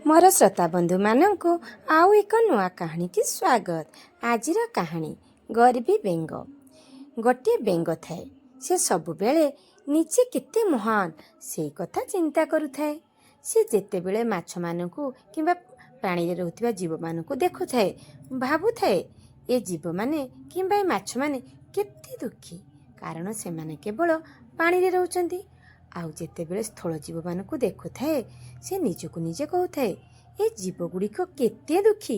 मोर श्रोता बंधु मानक आउ एक नुआ कहानी की स्वागत। आजिर कहानी गरीबी बेंग। गोटे बेंग थाए, से सब बेले निजे केते महान से कथा चिंता करुथाए। से जेते बेले माछ मानकु किंबा पानी रे रहउथिबा जीव मानकु देखुथाए, भाबुथाए ए जीव माने किंबा ए माछ माने केते दुखी, कारण से माने केवल पानी रे रहउचंती। आउ जेतेबेले स्थल जीव मानकु देखुथाए, से निजकु निजे कहूथाए ए जीव गुड़िक केते दुखी,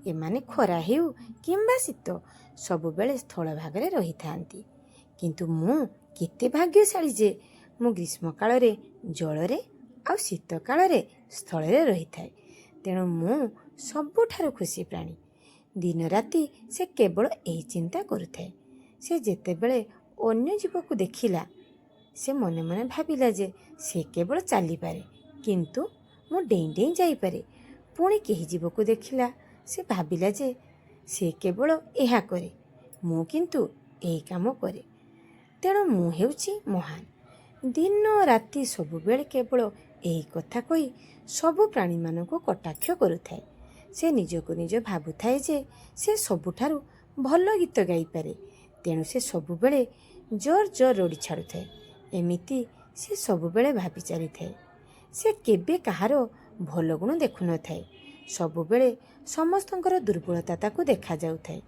एमाने खरा हेउ किंबा शीत सबुबेले स्थल भागरे रही थांती। किंतु मु केते भाग्यशाली जे मु ग्रीष्म काल रे जलरे आउ शीत काल रे स्थल रे रही थाए। तेणु मु सबुठारु खुशी प्राणी। दिन राति से केवल एही चिंता करुथाए। से जेतेबेले अन्य जीवकु देखिला, से मने मने भाविला जे से केवल चली पारे, किंतु मु डेई डेई जाई पारे। पुणी केही जीवकु देखिला, से भाविला जे से केवल एहा करे, मु किंतु एही काम करे। तेणु मु हेउची महान। दिन राति सबुबेले केवल एही कथा कही सबु प्राणी मानकु कटाक्ष करुथाए। से निजकु निज भाबुथाए जे से सबुठारु भल गीत गाई पारे। तेणु से सबुबेले जोर जोर रोड़ी छाड़ुथाए। एमिति से सबुबेले भाबी चलिथाए। से केबे कहार भल गुण देखु न थाए, सबुबेले समस्तंकर दुर्बलता ताकू देखा जाउथाए।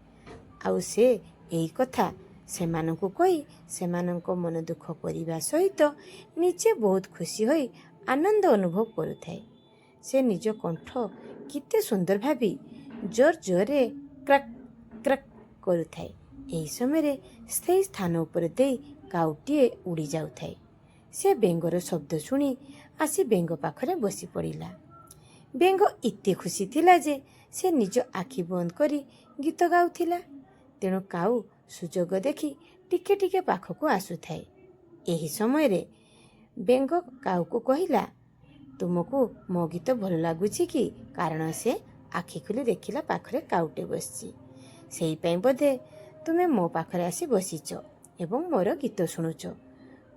आउ से एई कथा सेमानंकु कही सेमानंको मन दुख करिबा सहित निजे बहुत खुशी होई आनंद अनुभव करुथाए। से निज कंठ किते सुंदर भाबी जोर जोरे क्रक क्रक करुथाए। एही समय स्थायी स्थान उपर देई काउटीए उड़ी जाउथाए। से बेंगर शब्द शुणी आसी बेंग पाखरे बसी पड़िला। बेंग इते खुशी थिला जे से निज आखि बंद करी गीत गाउथिला। तेणु काऊ सुजोग देखि टिके टिके पाखकु आसुथाए। एही समय रे बेंग काऊ को कहिला, तुमको मो गीत भल लागुछि कि? कारण से आखि खुली देखिला पाखरे काउटे बसछि। सेई पई बोधे तुमे मो पाखरे आसी बसिच एवं मोर गीत शुणुच।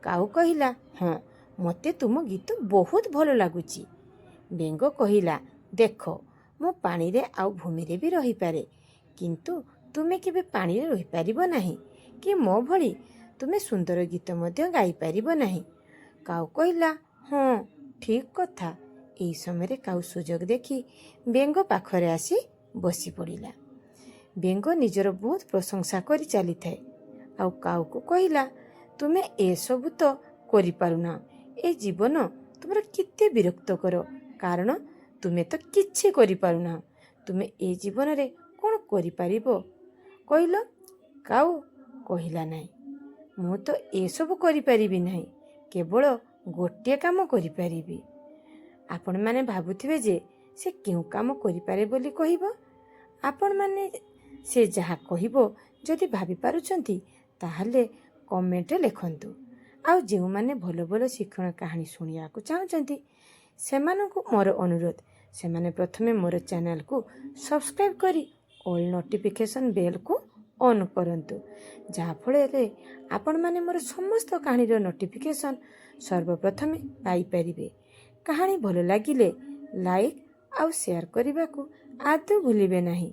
काऊ कहिला, हाँ मते तुम गीत बहुत भल लागुछि। बेंग कहिला, देख मो पानी रे आउ भूमि रे भी रही पारे, किंतु तुमे केबे पानी रे रही पारिबो नाही कि मो भली तुमे सुंदर गीत मध्य गाई पारिबो नाही। काऊ कहिला, हाँ ठीक कथा। एई समय काऊ सुजोग देखि बेंग पाखरे आसी बसी पड़िला। बेंग निजर बहुत प्रशंसा करी चली थाए। आउ काऊ को कहिला, तुमे ए सबु तो करि पारुना। ए जीवन तुमर किते विरक्त करो, कारण तुमे तो किछि करि पारुना। तुमे ए जीवन रे कोन करि पारिबो कहिलो? काऊ कहिला, नाही मु तो ए सबु करि पारिबि नाही, केवल गोटे काम करि पारिबि। आपण माने भाबुथिबे जे से केउ काम करि पारे बोली कहिबो। आपण माने से जहा कहिबो जदि भाबि पारुछंती ताहले कमेंट लिखंतु। आउ जेउ माने भलो भलो शिक्षण कहानी शुणिया को चाहउछंती सेमानकु मोर अनुरोध, सेमाने प्रथमे मोर चैनल को सब्सक्राइब करी ऑल नोटिफिकेशन बेल को ऑन करंतु, जहा फळे आपण माने मोर समस्त कहानी रो नोटिफिकेशन सर्वप्रथमे पाई परिबे। कहानी भलो लागिले लाइक आउ शेयर करबा को आदौ भूलिबे नाही।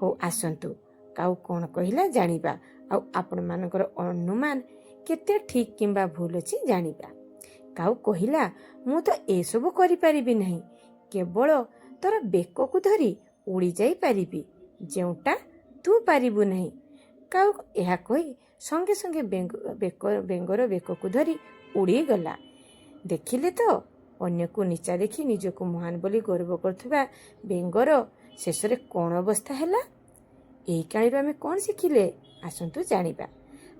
हो आसंतु काऊ कोन कहिला जानिबा, आउ आपण मानकर अनुमान केते ठीक किंबा भूल अछि जानिबा। काऊ कहिला, मु तो ए सब करि परिबि नाही, केवल तोर बेक को धरी उड़ी जाई परिबि, जेउटा तू पारिबु नाही। काऊ एहा कहि संगे संगे बेंगर बेक को धरी उड़ी गला। देखिले तो अन्य को नीचा देखि निजको महान बोली गर्व करथुबा बेंगर शेषरे कोन अवस्था हैला। एही काणीरू आमे कोन शिखिले आसंतु जानिबा।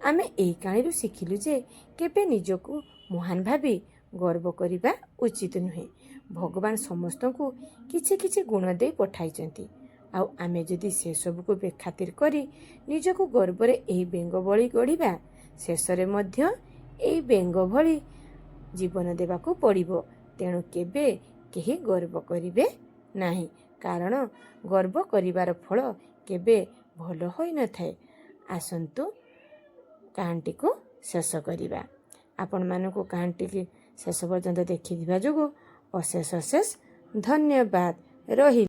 आमे एही काणीरू शिखिलु जे केबे निजको महान भाबी गर्व करिबा उचित नुहे। भगवान समस्तଙ୍କୁ किछि किछि गुण दे पठाइचंती। आउ आमे जदि से सब को बेखातिर करी निजको गर्वरे एही बेंग भଳି गढ़िबा, शेषरे मध्य एही बेंग भଳି जीवन देबाकू पड़िबो। तेणु केबे केही गर्व करिबे नाही, कारण गर्व करिवार फल केबे भल होई न थाए। आसंतु कहानी को शेष करिबा। आपण मानको कहानी शेष पर्यंत देखि दिबा जोगु अशेष अशेष ଧନ୍ୟବାଦ ରହିଲି।